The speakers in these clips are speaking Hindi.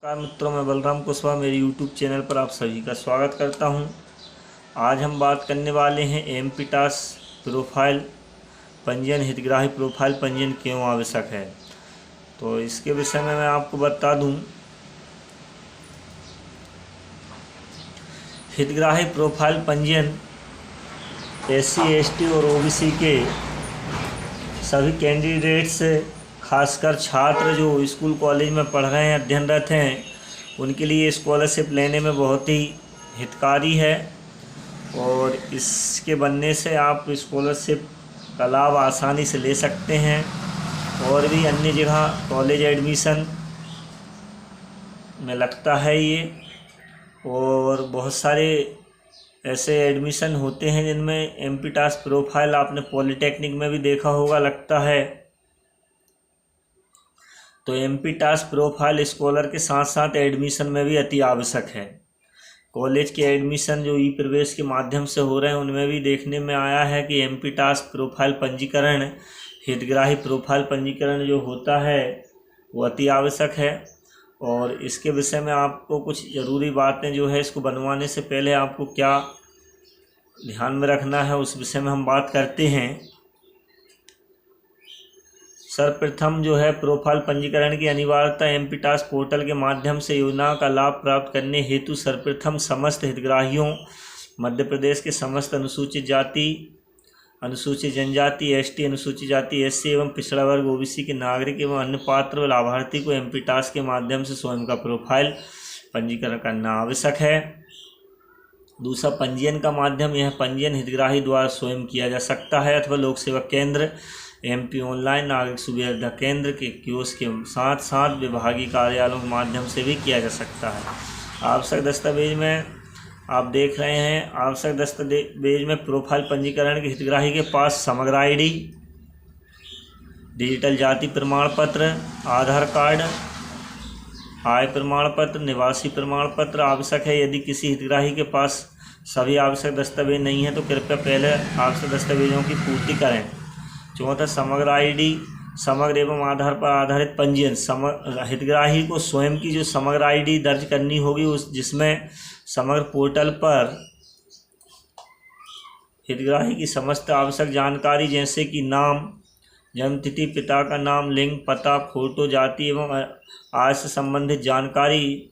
नमस्कार मित्रों, मैं बलराम कुशवाहा मेरे यूट्यूब चैनल पर आप सभी का स्वागत करता हूं। आज हम बात करने वाले हैं एमपीटास प्रोफाइल पंजीयन हितग्राही प्रोफाइल पंजीयन क्यों आवश्यक है। तो इसके विषय में मैं आपको बता दूं, हितग्राही प्रोफाइल पंजीयन SC ST और OBC के सभी कैंडिडेट्स, खासकर छात्र जो स्कूल कॉलेज में पढ़ रहे हैं, अध्ययनरत हैं, उनके लिए स्कॉलरशिप लेने में बहुत ही हितकारी है। और इसके बनने से आप स्कॉलरशिप का लाभ आसानी से ले सकते हैं। और भी अन्य जगह कॉलेज एडमिशन में लगता है ये, और बहुत सारे ऐसे एडमिशन होते हैं जिनमें एमपीटास प्रोफाइल आपने पॉलिटेक्निक में भी देखा होगा, लगता है। तो एमपीटास प्रोफाइल स्कॉलर के साथ साथ एडमिशन में भी अति आवश्यक है। कॉलेज के एडमिशन जो ई प्रवेश के माध्यम से हो रहे हैं, उनमें भी देखने में आया है कि एमपीटास प्रोफाइल पंजीकरण, हितग्राही प्रोफाइल पंजीकरण जो होता है वो अति आवश्यक है। और इसके विषय में आपको कुछ ज़रूरी बातें जो है, इसको बनवाने से पहले आपको क्या ध्यान में रखना है, उस विषय में हम बात करते हैं। सर्वप्रथम जो है, प्रोफाइल पंजीकरण की अनिवार्यता एमपीटास पोर्टल के माध्यम से योजना का लाभ प्राप्त करने हेतु सर्वप्रथम समस्त हितग्राहियों, मध्य प्रदेश के समस्त अनुसूचित जाति, अनुसूचित जनजाति, ST, अनुसूचित जाति SC एवं पिछड़ा वर्ग OBC के नागरिक एवं अन्य पात्र लाभार्थी को एमपीटास के माध्यम से स्वयं का प्रोफाइल पंजीकरण करना आवश्यक है। दूसरा, पंजीयन का माध्यम, यह पंजीयन हितग्राही द्वारा स्वयं किया जा सकता है अथवा लोक सेवा केंद्र, MP ऑनलाइन, नागरिक सुविधा केंद्र के कियोस्क के साथ साथ विभागीय कार्यालयों के माध्यम से भी किया जा सकता है। आवश्यक दस्तावेज में आप देख रहे हैं, आवश्यक दस्तावेज में प्रोफाइल पंजीकरण के हितग्राही के पास समग्र ID, डिजिटल जाति प्रमाण पत्र, आधार कार्ड, आय प्रमाण पत्र, निवासी प्रमाण पत्र आवश्यक है। यदि किसी हितग्राही के पास सभी आवश्यक दस्तावेज नहीं है तो कृपया पहले आवश्यक दस्तावेजों की पूर्ति करें। चौथा, समग्र ID, समग्र एवं आधार पर आधारित पंजीयन। हितग्राही को स्वयं की जो समग्र ID दर्ज करनी होगी, जिसमें समग्र पोर्टल पर हितग्राही की समस्त आवश्यक जानकारी जैसे कि नाम, जन्मतिथि, पिता का नाम, लिंग, पता, फोटो, जाति एवं आय से संबंधित जानकारी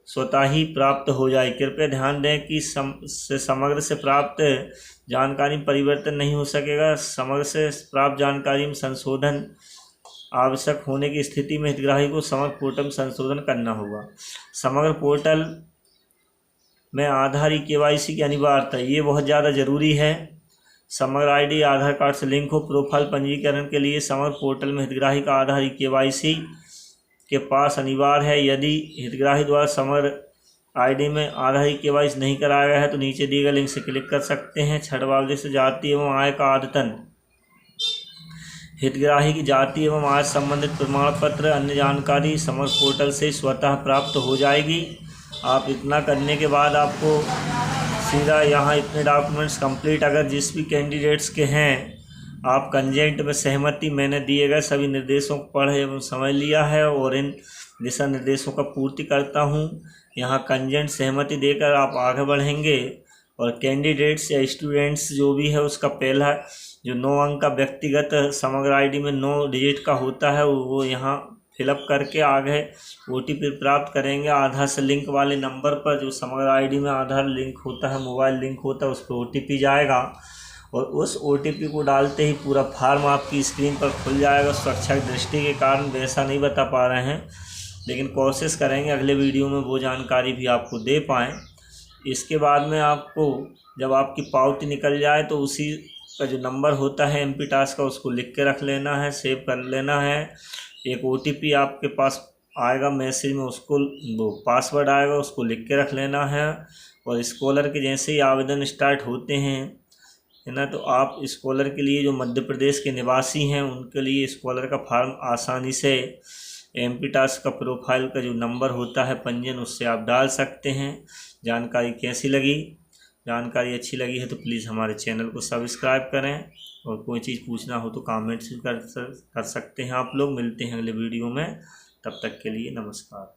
स्वतः ही प्राप्त हो जाए। कृपया ध्यान दें कि समग्र से प्राप्त जानकारी में परिवर्तन नहीं हो सकेगा। समग्र से प्राप्त जानकारी में संशोधन आवश्यक होने की स्थिति में हितग्राही को समग्र पोर्टल में संशोधन करना होगा। समग्र पोर्टल में आधार KYC की अनिवार्यता, ये बहुत ज़्यादा ज़रूरी है। समग्र ID आधार कार्ड से लिंक हो। प्रोफाइल पंजीकरण के लिए समग्र पोर्टल में हितग्राही का आधार KYC के पास अनिवार्य है। यदि हितग्राही द्वारा समग्र ID में आधार KYC नहीं कराया गया है तो नीचे दिए गए लिंक से क्लिक कर सकते हैं। छठवां से जाति एवं आय का अद्यतन, हितग्राही की जाति एवं आय संबंधित प्रमाण पत्र, अन्य जानकारी समग्र पोर्टल से स्वतः प्राप्त हो जाएगी। आप इतना करने के बाद आपको सीधा यहाँ इतने डॉक्यूमेंट्स कंप्लीट, अगर जिस भी कैंडिडेट्स के हैं, आप कंजेंट में सहमति, मैंने दिए गए सभी निर्देशों को पढ़ एवं समझ लिया है और इन दिशा निर्देशों का पूर्ति करता हूँ। यहाँ कंजेंट सहमति देकर आप आगे बढ़ेंगे और कैंडिडेट्स या स्टूडेंट्स जो भी है, उसका पहला जो 9 अंक का व्यक्तिगत समग्र ID में 9 डिजिट का होता है, वो यहाँ फिलअप करके आगे OTP प्राप्त करेंगे। आधार से लिंक वाले नंबर पर जो समग्र ID में आधार लिंक होता है, मोबाइल लिंक होता है, उस पर OTP जाएगा और उस OTP को डालते ही पूरा फार्म आपकी स्क्रीन पर खुल जाएगा। सुरक्षा की दृष्टि के कारण वैसा नहीं बता पा रहे हैं, लेकिन कोशिश करेंगे अगले वीडियो में वो जानकारी भी आपको दे पाएँ। इसके बाद में आपको जब आपकी पावती निकल जाए तो उसी का जो नंबर होता है एमपीटास का, उसको लिख के रख लेना है, सेव कर लेना है। एक OTP आपके पास आएगा मैसेज में, उसको वो पासवर्ड आएगा, उसको लिख के रख लेना है। और स्कॉलर के जैसे ही आवेदन स्टार्ट होते हैं, है ना, तो आप स्कॉलर के लिए जो मध्य प्रदेश के निवासी हैं, उनके लिए स्कॉलर का फॉर्म आसानी से एमपीटास का प्रोफाइल का जो नंबर होता है पंजीयन, उससे आप डाल सकते हैं। जानकारी कैसी लगी? जानकारी अच्छी लगी है तो प्लीज़ हमारे चैनल को सब्सक्राइब करें और कोई चीज़ पूछना हो तो कमेंट्स कर सकते हैं आप लोग। मिलते हैं अगले वीडियो में, तब तक के लिए नमस्कार।